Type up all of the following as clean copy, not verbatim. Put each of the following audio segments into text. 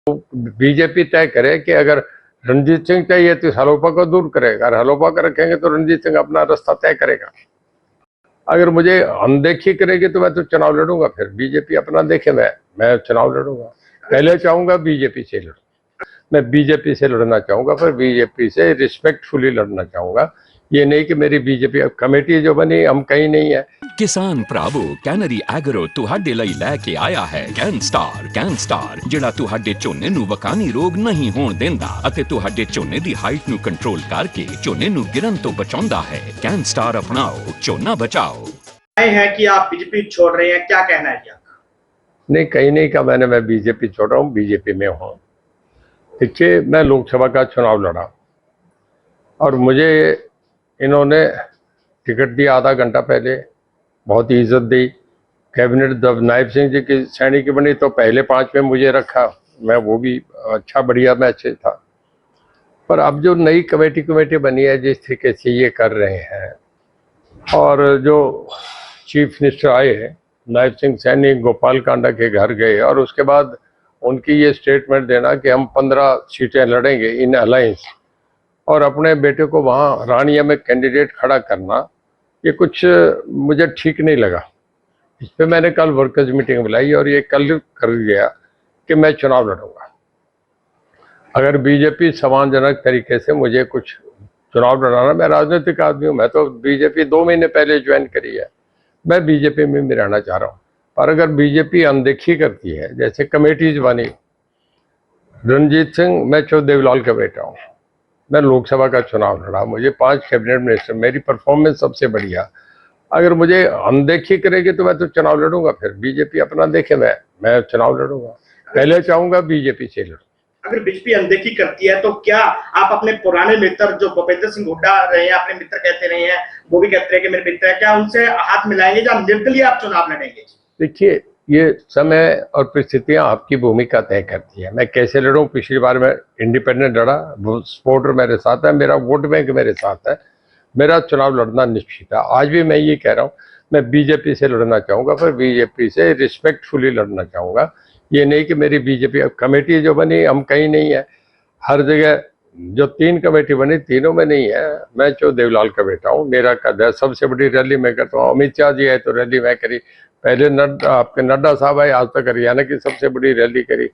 BJP तय करे कि अगर रणजीत सिंह चाहिए तो हलोपा को दूर करेगा, अगर हलोपा को रखेंगे तो रणजीत सिंह अपना रास्ता तय करेगा। अगर मुझे अनदेखी करेगी तो मैं तो चुनाव लड़ूंगा, फिर बीजेपी अपना देखे, मैं चुनाव लड़ूंगा। पहले चाहूंगा बीजेपी से लड़ूं, मैं बीजेपी से लड़ना चाहूंगा, पर बीजेपी से रिस्पेक्टफुली लड़ना चाहूंगा। ये नहीं कि मेरी बीजेपी कमेटी जो बनी हम कहीं नहीं है। किसान प्रावो कैनरी एग्रो तुहाडे लई लैके आया है कैनस्टार जिहड़ा तुहाडे झोने नूं वकानी रोग नहीं होण देंदा अते तुहाडे झोने दी हाइट नूं कंट्रोल करके झोने नूं गिरन तो बचाउंदा है। कैनस्टार अपनाओ, झोना बचाओ। है कि आप बीजेपी छोड़ रहे हैं, क्या कहना है आपका? नहीं, कहीं नहीं कहा मैंने मैं बीजेपी छोड़ रहा हूँ, बीजेपी में हूँ। देखिए, मैं लोकसभा का चुनाव लड़ा और मुझे इन्होंने टिकट दिया आधा घंटा पहले, बहुत ही इज्जत दी। कैबिनेट जब नायब सिंह जी की श्रेणी की बनी तो पहले 5 में मुझे रखा, मैं वो भी अच्छा बढ़िया मैच था। पर अब जो नई कमेटी बनी है, जिस तरीके से ये कर रहे हैं, और जो चीफ मिनिस्टर आए हैं नायब सिंह सैनी गोपाल कांडा के घर गए और उसके बाद उनकी ये स्टेटमेंट देना कि हम 15 सीटें लड़ेंगे इन अलायंस, और अपने बेटे को वहाँ रानिया में कैंडिडेट खड़ा करना, ये कुछ मुझे ठीक नहीं लगा। इस पर मैंने कल वर्कर्स मीटिंग बुलाई और ये कल कर गया कि मैं चुनाव लड़ूंगा। अगर बीजेपी सम्मानजनक तरीके से मुझे कुछ चुनाव लड़ाना, मैं राजनीतिक आदमी हूँ, मैं तो बीजेपी 2 महीने पहले ज्वाइन करी है, मैं बीजेपी में भी रहना चाह रहा हूँ। पर अगर बीजेपी अनदेखी करती है, जैसे कमेटीज बनी, रणजीत सिंह, मैं देवीलाल का बेटा हूँ, मैं लोकसभा का चुनाव लड़ा, मुझे 5 कैबिनेट मिनिस्टर, मेरी परफॉर्मेंस सबसे बढ़िया। अगर मुझे अनदेखी करेगी तो मैं तो चुनाव लड़ूंगा, फिर बीजेपी अपना देखे, मैं चुनाव लड़ूंगा। पहले चाहूंगा बीजेपी से लड़ूं। अगर बीजेपी अनदेखी करती है तो क्या आप अपने पुराने मित्र जो भूपेंद्र सिंह हुड्डा रहे हैं, अपने मित्र कहते रहे हैं, वो भी कहते हैं कि मेरे मित्र है, क्या उनसे हाथ मिलाएंगे या निर्दलीय आप चुनाव लड़ेंगे? देखिए, ये समय और परिस्थितियां आपकी भूमिका तय करती है। मैं कैसे लड़ूं, पिछली बार मैं इंडिपेंडेंट लड़ा, सपोर्टर मेरे साथ है, मेरा वोट बैंक मेरे साथ है, मेरा चुनाव लड़ना निश्चित है। आज भी मैं ये कह रहा हूँ, मैं बीजेपी से लड़ना चाहूँगा, पर बीजेपी से रिस्पेक्टफुली लड़ना चाहूँगा। ये नहीं कि मेरी बीजेपी कमेटी जो बनी हम कहीं नहीं है, हर जगह जो 3 कमेटी बनी तीनों में नहीं है। मैं देवीलाल का बेटा हूँ, मेरा कद है, सबसे बड़ी रैली मैं करता हूँ। अमित शाह जी है तो रैली मैं करी, पहले आपके नड्डा साहब आए, आज तक हरियाणा की सबसे बड़ी रैली करी।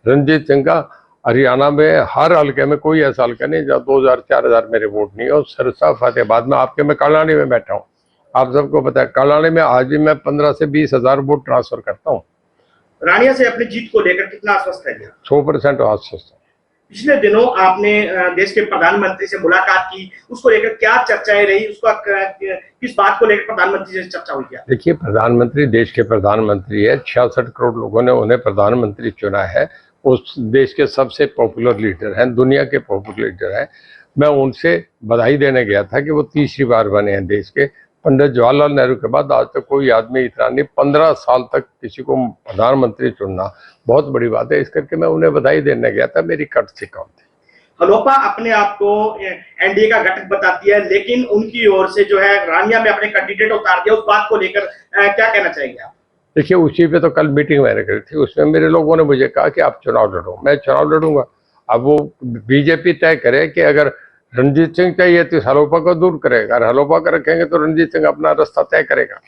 रणजीत सिंह का हरियाणा में हर हल्के में कोई ऐसा हल्का नहीं जहाँ 2000-4000 मेरे वोट नहीं हो। सरसा फतेहाबाद में, आपके मैं कालानी में बैठा हूँ, आप सबको पता है, कालानी में आज भी मैं 15 से 20 हजार वोट ट्रांसफर करता हूँ। रानिया से अपनी जीत को लेकर कितना आश्वस्त है? 100% आश्वस्त है। पिछले दिनों आपने देश के प्रधानमंत्री से मुलाकात की, उसको लेकर क्या चर्चाएं रही, उसका किस बात को लेकर प्रधानमंत्री से चर्चा हुई? क्या देखिए, प्रधानमंत्री देश के प्रधानमंत्री है, 66 करोड़ लोगों ने उन्हें प्रधानमंत्री चुना है, उस देश के सबसे पॉपुलर लीडर हैं, दुनिया के पॉपुलर लीडर हैं। मैं उनसे बधाई देने गया था कि वो 3री बार बने हैं देश के। पंडित जवाहरलाल नेहरू के बाद आज तक कोई आदमी इतना नहीं, 15 साल तक किसी को प्रधानमंत्री चुनना बहुत बड़ी बात है। इस करके मैं उन्हें बधाई देने गया था, मेरी कट से काम थी। हलोपा अपने आप को एनडीए का घटक बताती है, लेकिन उनकी ओर से जो है रानिया में अपने कैंडिडेट उतार दिया, उस बात को लेकर क्या कहना चाहेंगे आप? देखिए, उसी पे तो कल मीटिंग मैंने करी थी, उसमें मेरे लोगों ने मुझे कहा कि आप चुनाव लड़ो, मैं चुनाव लड़ूंगा। अब वो बीजेपी तय करे कि अगर रणजीत सिंह चाहिए तो हलोपा को दूर करेगा, अगर हलोपा को रखेंगे तो रणजीत सिंह अपना रास्ता तय करेगा।